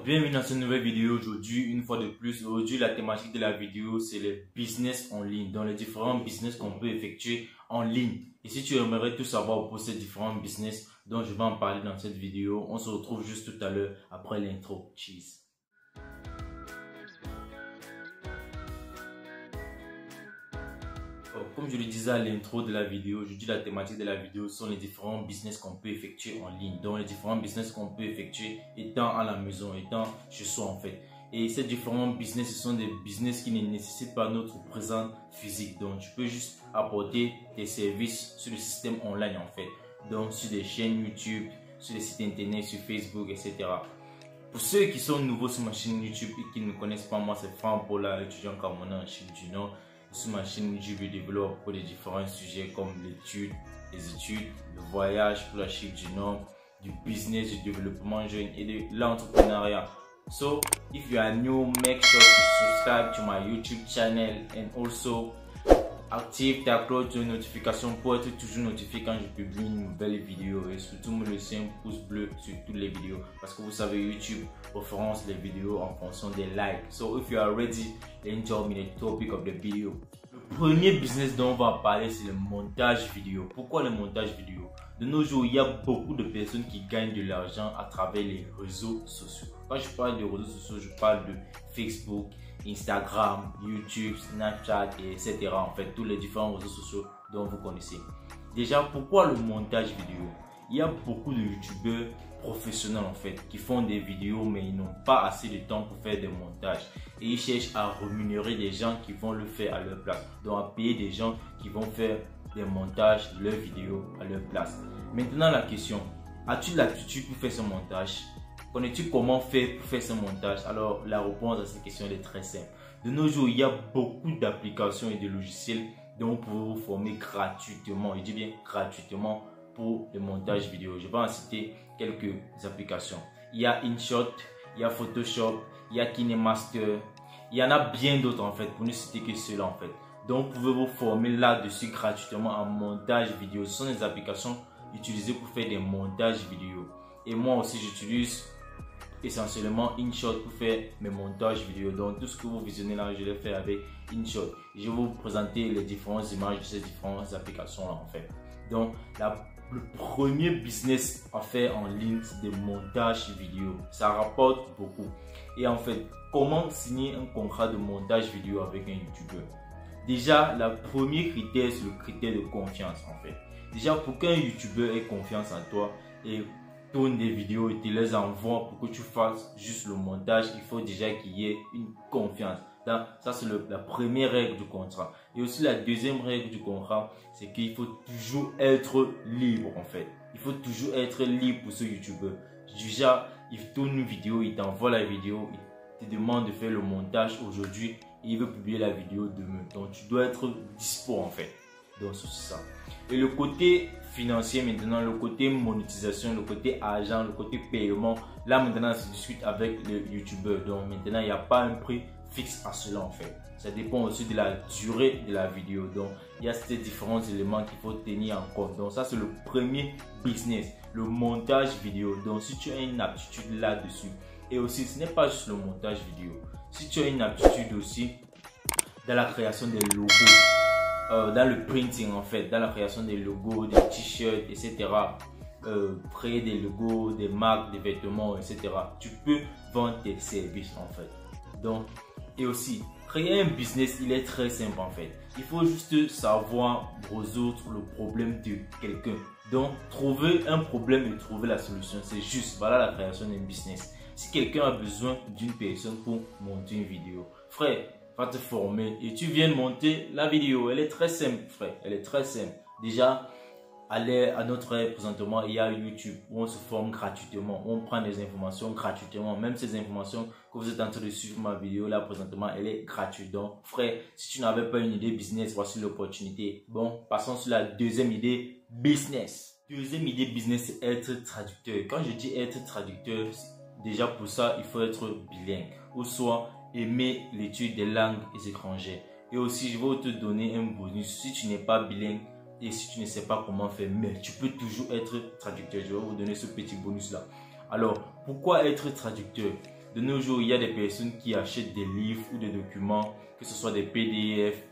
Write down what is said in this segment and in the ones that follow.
Bienvenue dans cette nouvelle vidéo. Aujourd'hui, une fois de plus, la thématique de la vidéo, c'est les business en ligne, dans les différents business qu'on peut effectuer en ligne. Et si tu aimerais tout savoir pour ces différents business dont je vais en parler dans cette vidéo, on se retrouve juste tout à l'heure après l'intro. Cheers. Comme je le disais à l'intro de la vidéo, aujourd'hui la thématique de la vidéo sont les différents business qu'on peut effectuer en ligne. Donc les différents business qu'on peut effectuer étant à la maison, étant chez soi en fait. Et ces différents business, ce sont des business qui ne nécessitent pas notre présence physique. Donc tu peux juste apporter tes services sur le système online en fait. Donc sur des chaînes YouTube, sur des sites internet, sur Facebook, etc. Pour ceux qui sont nouveaux sur ma chaîne YouTube et qui ne me connaissent pas, moi c'est Franck Paula, étudiant camerounais en Chine du Nord. Sur ma chaîne YouTube, je développe pour des différents sujets comme l'étude, les études, le voyage pour la Chine du Nord, du business, du développement jeune et de l'entrepreneuriat. So, if you are new, make sure to subscribe to my YouTube channel and also active ta cloche de notification pour être toujours notifié quand je publie une nouvelle vidéo, et surtout me laisser un pouce bleu sur toutes les vidéos parce que vous savez YouTube référence les vidéos en fonction des likes. So if you are ready, then tell me the topic of the video. Le premier business dont on va parler, c'est le montage vidéo. Pourquoi le montage vidéo? De nos jours, il y a beaucoup de personnes qui gagnent de l'argent à travers les réseaux sociaux. Quand je parle de réseaux sociaux, je parle de Facebook, Instagram, YouTube, Snapchat, etc. En fait, tous les différents réseaux sociaux dont vous connaissez. Déjà, pourquoi le montage vidéo? Il y a beaucoup de youtubeurs professionnels en fait qui font des vidéos mais ils n'ont pas assez de temps pour faire des montages. Et ils cherchent à rémunérer des gens qui vont le faire à leur place. Donc à payer des gens qui vont faire des montages de leurs vidéos à leur place. Maintenant la question, as-tu l'aptitude pour faire ce montage? Connais-tu comment faire pour faire ce montage? Alors la réponse à cette question est très simple. De nos jours, il y a beaucoup d'applications et de logiciels dont vous pouvez vous former gratuitement. Je dis bien gratuitement pour le montage vidéo. Je vais en citer quelques applications. Il y a InShot, il y a Photoshop, il y a KineMaster. Il y en a bien d'autres en fait, pour ne citer que ceux-là en fait. Donc vous pouvez vous former là-dessus gratuitement en montage vidéo. Ce sont des applications utilisées pour faire des montages vidéo. Et moi aussi j'utilise essentiellement InShot pour faire mes montages vidéo. Donc tout ce que vous visionnez là, je l'ai fait avec InShot. Je vais vous présenter les différentes images de ces différentes applications là en fait. Donc le premier business à faire en ligne, c'est des montages vidéo. Ça rapporte beaucoup. Et en fait, comment signer un contrat de montage vidéo avec un YouTuber? Déjà, le premier critère, c'est le critère de confiance en fait. Déjà, pour qu'un YouTuber ait confiance en toi et tourne des vidéos et te les envoie pour que tu fasses juste le montage, il faut déjà qu'il y ait une confiance. Donc, ça, c'est la première règle du contrat. Et aussi, la deuxième règle du contrat, c'est qu'il faut toujours être libre en fait. Il faut toujours être libre pour ce YouTuber. Déjà, il tourne une vidéo, il t'envoie la vidéo, il te demande de faire le montage aujourd'hui et il veut publier la vidéo demain. Donc, tu dois être dispo en fait. Donc, c'est ça. Et le côté financier maintenant, le côté monétisation, le côté argent, le côté paiement, là maintenant, ça se discute avec le YouTuber. Donc, maintenant, il n'y a pas un prix fixe à cela en fait. Ça dépend aussi de la durée de la vidéo. Donc, il y a ces différents éléments qu'il faut tenir en compte. Donc, ça, c'est le premier business, le montage vidéo. Donc, si tu as une aptitude là-dessus, et aussi, ce n'est pas juste le montage vidéo. Si tu as une aptitude aussi dans la création des logos, dans le printing en fait, dans la création des logos, des t-shirts, etc. Créer des logos, des marques, des vêtements, etc. Tu peux vendre tes services en fait. Donc, et aussi, créer un business, il est très simple en fait. Il faut juste savoir résoudre le problème de quelqu'un. Donc, trouver un problème et trouver la solution, c'est juste, voilà la création d'un business. Si quelqu'un a besoin d'une personne pour monter une vidéo, frère, va te former et tu viens de monter la vidéo. Elle est très simple, frère. Elle est très simple. Déjà, à notre ère présentement, il y a YouTube où on se forme gratuitement. On prend des informations gratuitement. Même ces informations que vous êtes en train de suivre ma vidéo là présentement, elle est gratuite. Donc, frère, si tu n'avais pas une idée business, voici l'opportunité. Bon, passons sur la deuxième idée business. Deuxième idée business, c'est être traducteur. Quand je dis être traducteur, déjà pour ça, il faut être bilingue. Ou soit aimer l'étude des langues étrangères. Et aussi, je vais te donner un bonus. Si tu n'es pas bilingue et si tu ne sais pas comment faire, mais tu peux toujours être traducteur. Je vais vous donner ce petit bonus là. Alors, pourquoi être traducteur? de nos jours, il y a des personnes qui achètent des livres ou des documents, que ce soit des PDF,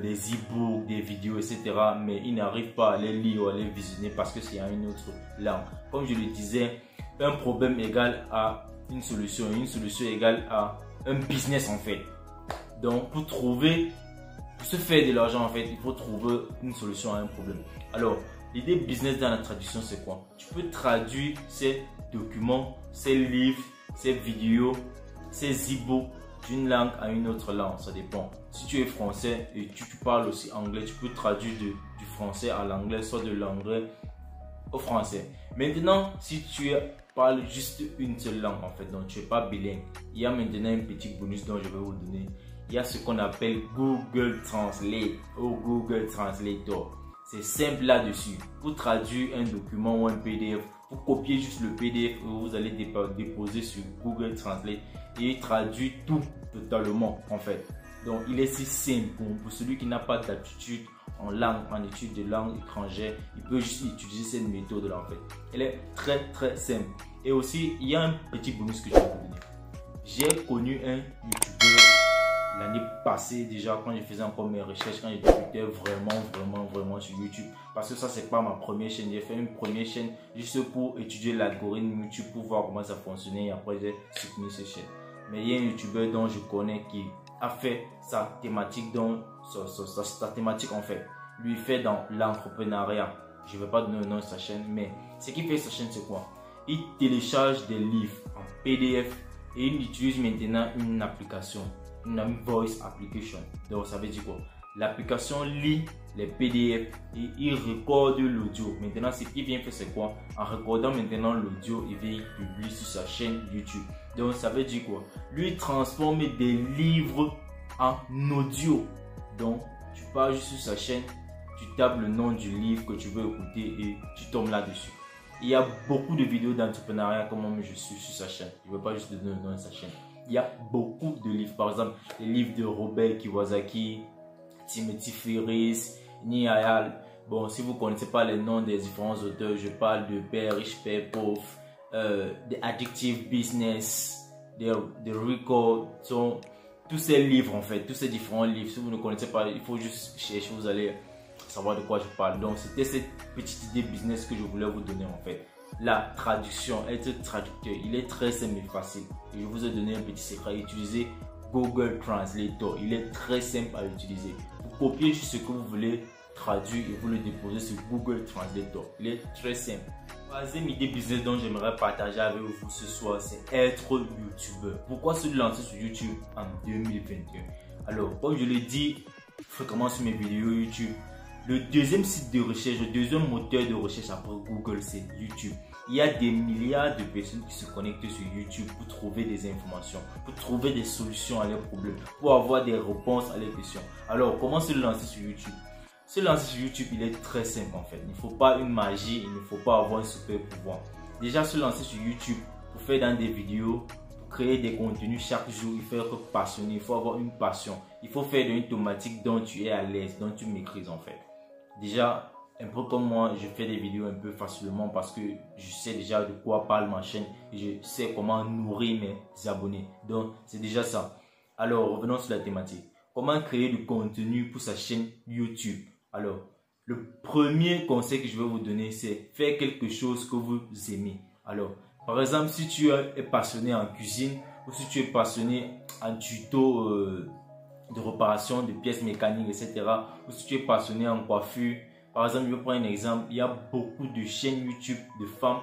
des e-books, des vidéos, etc. Mais ils n'arrivent pas à les lire ou à les visionner parce que c'est en une autre langue. Comme je le disais, un problème égale à une solution et une solution égale à un business en fait. Donc pour se faire de l'argent en fait, il faut trouver une solution à un problème. Alors l'idée business dans la traduction c'est quoi? Tu peux traduire ces documents, ces livres, ces vidéos, ces e-books d'une langue à une autre langue, ça dépend. Si tu es français et tu parles aussi anglais, tu peux traduire du français à l'anglais, soit de l'anglais au français. Maintenant, si tu parles juste une seule langue en fait, donc tu n'es pas bilingue, il y a maintenant un petit bonus dont je vais vous donner. Il y a ce qu'on appelle Google Translate ou Google Translator. C'est simple là-dessus. Pour traduire un document ou un PDF, vous copiez juste le PDF que vous allez déposer sur Google Translate et il traduit tout totalement en fait. Donc il est si simple pour celui qui n'a pas d'aptitude en langue, en études de langue étrangère, il peut juste utiliser cette méthode là en fait. Elle est très simple. Et aussi il y a un petit bonus que je vais vous donner. J'ai connu un YouTuber l'année passée déjà quand je faisais encore mes recherches, quand je débutais vraiment sur YouTube. Parce que ça c'est pas ma première chaîne, j'ai fait une première chaîne juste pour étudier l'algorithme YouTube, pour voir comment ça fonctionnait et après j'ai soutenu cette chaîne. Mais il y a un YouTuber dont je connais qui a fait sa thématique, sa thématique en fait. Lui il fait dans l'entrepreneuriat. Je ne vais pas donner le nom de sa chaîne, mais ce qu'il fait sa chaîne c'est quoi? Il télécharge des livres en PDF et il utilise maintenant une application, une voice application. Donc ça veut dire quoi? L'application lit les PDF et il recorde l'audio. Maintenant ce qu'il vient faire c'est quoi? En recordant maintenant l'audio, il vient publier sur sa chaîne YouTube. Donc ça veut dire quoi? Lui il transforme des livres en audio. Donc tu pars juste sur sa chaîne, tu tapes le nom du livre que tu veux écouter et tu tombes là-dessus. Il y a beaucoup de vidéos d'entrepreneuriat comme moi je suis sur sa chaîne. Je ne veux pas juste donner le nom de sa chaîne. Il y a beaucoup de livres. Par exemple, les livres de Robert Kiyosaki, Timothy Ferriss, Niall. Bon, si vous ne connaissez pas les noms des différents auteurs, je parle de Père riche, Père pauvre, The Addictive Business, The Record. Tous ces livres en fait, tous ces différents livres. Si vous ne connaissez pas, il faut juste chercher, vous allez savoir de quoi je parle. Donc c'était cette petite idée business que je voulais vous donner en fait. La traduction, être traducteur, il est très simple et facile. Et je vous ai donné un petit secret, utilisez Google Translator. Il est très simple à utiliser. Vous copiez juste ce que vous voulez traduire et vous le déposez sur Google Translator. Il est très simple. La troisième idée business dont j'aimerais partager avec vous ce soir, c'est être YouTubeur. Pourquoi se lancer sur YouTube en 2021? Alors, comme je l'ai dit fréquemment sur mes vidéos YouTube, le deuxième site de recherche, le deuxième moteur de recherche après Google, c'est YouTube. Il y a des milliards de personnes qui se connectent sur YouTube pour trouver des informations, pour trouver des solutions à leurs problèmes, pour avoir des réponses à leurs questions. Alors, comment se lancer sur YouTube? Se lancer sur YouTube, il est très simple en fait. Il ne faut pas une magie, il ne faut pas avoir un super pouvoir. Déjà, se lancer sur YouTube pour faire dans des vidéos, pour créer des contenus chaque jour, il faut être passionné, il faut avoir une passion. Il faut faire de une thématique dont tu es à l'aise, dont tu maîtrises en fait. Déjà, un peu comme moi, je fais des vidéos un peu facilement parce que je sais déjà de quoi parle ma chaîne et je sais comment nourrir mes abonnés. Donc, c'est déjà ça. Alors, revenons sur la thématique. Comment créer du contenu pour sa chaîne YouTube? Alors, le premier conseil que je vais vous donner, c'est faire quelque chose que vous aimez. Alors, par exemple, si tu es passionné en cuisine ou si tu es passionné en tuto de réparation de pièces mécaniques, etc. Ou si tu es passionné en coiffure. Par exemple, je vais prendre un exemple. Il y a beaucoup de chaînes YouTube de femmes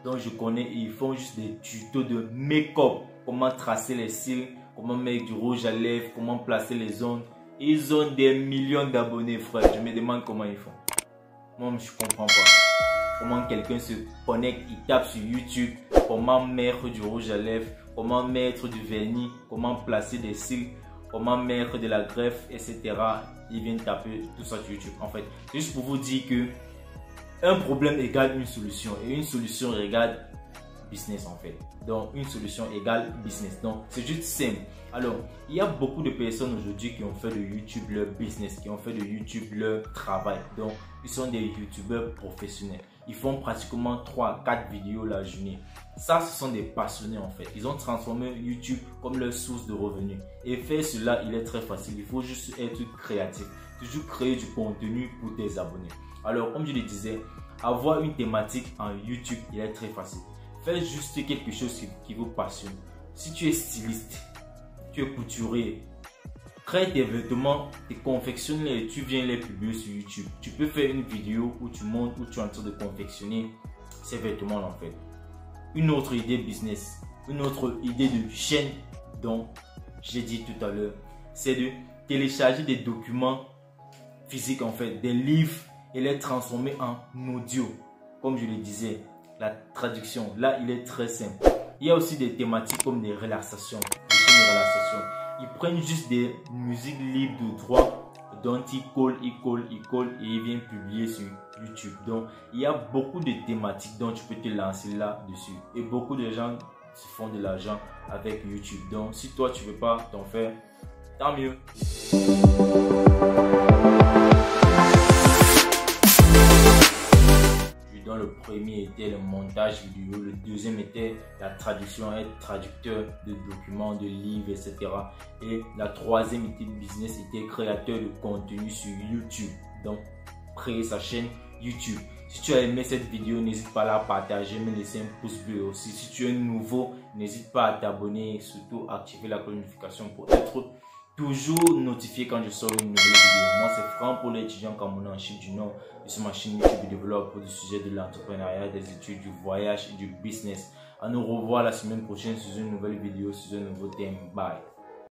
dont je connais et ils font juste des tutos de make-up. Comment tracer les cils, comment mettre du rouge à lèvres, comment placer les ongles. Ils ont des millions d'abonnés, frère. Je me demande comment ils font. Moi, je ne comprends pas. Comment quelqu'un se connecte, il tape sur YouTube, comment mettre du rouge à lèvres, comment mettre du vernis, comment placer des cils, comment mettre de la greffe, etc. Ils viennent taper tout ça sur YouTube. En fait, juste pour vous dire que un problème égale une solution et une solution égale business en fait. Donc une solution égale business. Donc c'est juste simple. Alors il y a beaucoup de personnes aujourd'hui qui ont fait de YouTube leur business, qui ont fait de YouTube leur travail. Donc ils sont des YouTubeurs professionnels. ils font pratiquement 3 à 4 vidéos la journée. Ça, ce sont des passionnés en fait. Ils ont transformé YouTube comme leur source de revenus. Et faire cela, il est très facile. Il faut juste être créatif. Toujours créer du contenu pour tes abonnés. Alors, comme je le disais, avoir une thématique en YouTube, il est très facile. Faites juste quelque chose qui vous passionne. Si tu es styliste, tu es couturier, crée tes vêtements, tu confectionnes-les et tu viens les publier sur YouTube. Tu peux faire une vidéo où tu montres, où tu es en train de confectionner ces vêtements en fait. Une autre idée business, une autre idée de chaîne dont j'ai dit tout à l'heure, c'est de télécharger des documents physiques en fait, des livres et les transformer en audio. Comme je le disais, la traduction, là il est très simple. Il y a aussi des thématiques comme des relaxations, Ils prennent juste des musiques libres de droit dont ils collent et ils viennent publier sur YouTube. Donc, il y a beaucoup de thématiques dont tu peux te lancer là-dessus. Et beaucoup de gens se font de l'argent avec YouTube. Donc, si toi, tu ne veux pas t'en faire, tant mieux. Le premier était le montage vidéo, le deuxième était la traduction, être traducteur de documents, de livres, etc. Et la troisième était business, était créateur de contenu sur YouTube. Donc, créer sa chaîne YouTube. Si tu as aimé cette vidéo, n'hésite pas à la partager, me laisser un pouce bleu aussi. Si tu es nouveau, n'hésite pas à t'abonner et surtout activer la notification pour être toujours notifié quand je sors une nouvelle vidéo. Moi, c'est Franck pour l'étudiant camerounais en Chine du Nord. Je suis ma chaîne YouTube développe pour le sujet de l'entrepreneuriat, des études, du voyage et du business. À nous revoir la semaine prochaine sur une nouvelle vidéo, sur un nouveau thème. Bye.